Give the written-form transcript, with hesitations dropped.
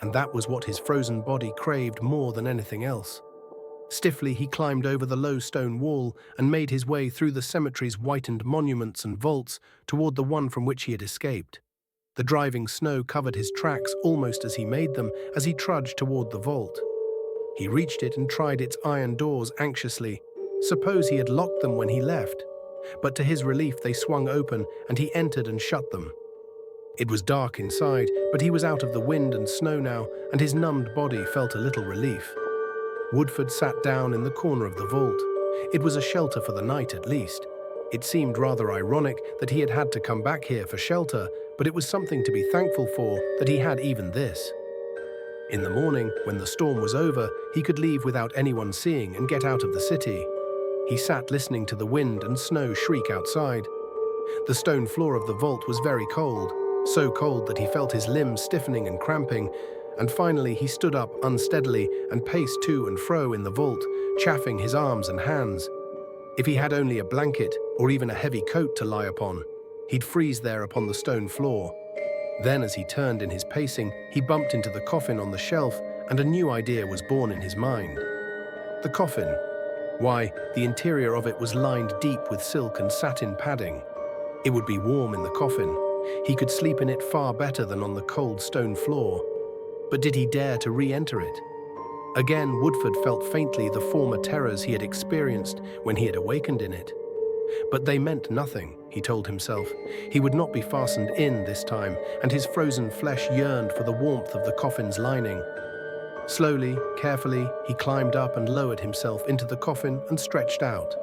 and that was what his frozen body craved more than anything else. Stiffly, he climbed over the low stone wall and made his way through the cemetery's whitened monuments and vaults toward the one from which he had escaped. The driving snow covered his tracks almost as he made them as he trudged toward the vault. He reached it and tried its iron doors anxiously. Suppose he had locked them when he left. But to his relief, they swung open and he entered and shut them. It was dark inside, but he was out of the wind and snow now, and his numbed body felt a little relief. Woodford sat down in the corner of the vault. It was a shelter for the night at least. It seemed rather ironic that he had to come back here for shelter, but it was something to be thankful for that he had even this. In the morning, when the storm was over, he could leave without anyone seeing and get out of the city. He sat listening to the wind and snow shriek outside. The stone floor of the vault was very cold, so cold that he felt his limbs stiffening and cramping, and finally he stood up unsteadily and paced to and fro in the vault, chafing his arms and hands. If he had only a blanket or even a heavy coat to lie upon, he'd freeze there upon the stone floor. Then, as he turned in his pacing, he bumped into the coffin on the shelf, and a new idea was born in his mind. The coffin. Why, the interior of it was lined deep with silk and satin padding. It would be warm in the coffin. He could sleep in it far better than on the cold stone floor. But did he dare to re-enter it? Again, Woodford felt faintly the former terrors he had experienced when he had awakened in it. But they meant nothing, he told himself. He would not be fastened in this time, and his frozen flesh yearned for the warmth of the coffin's lining. Slowly, carefully, he climbed up and lowered himself into the coffin and stretched out.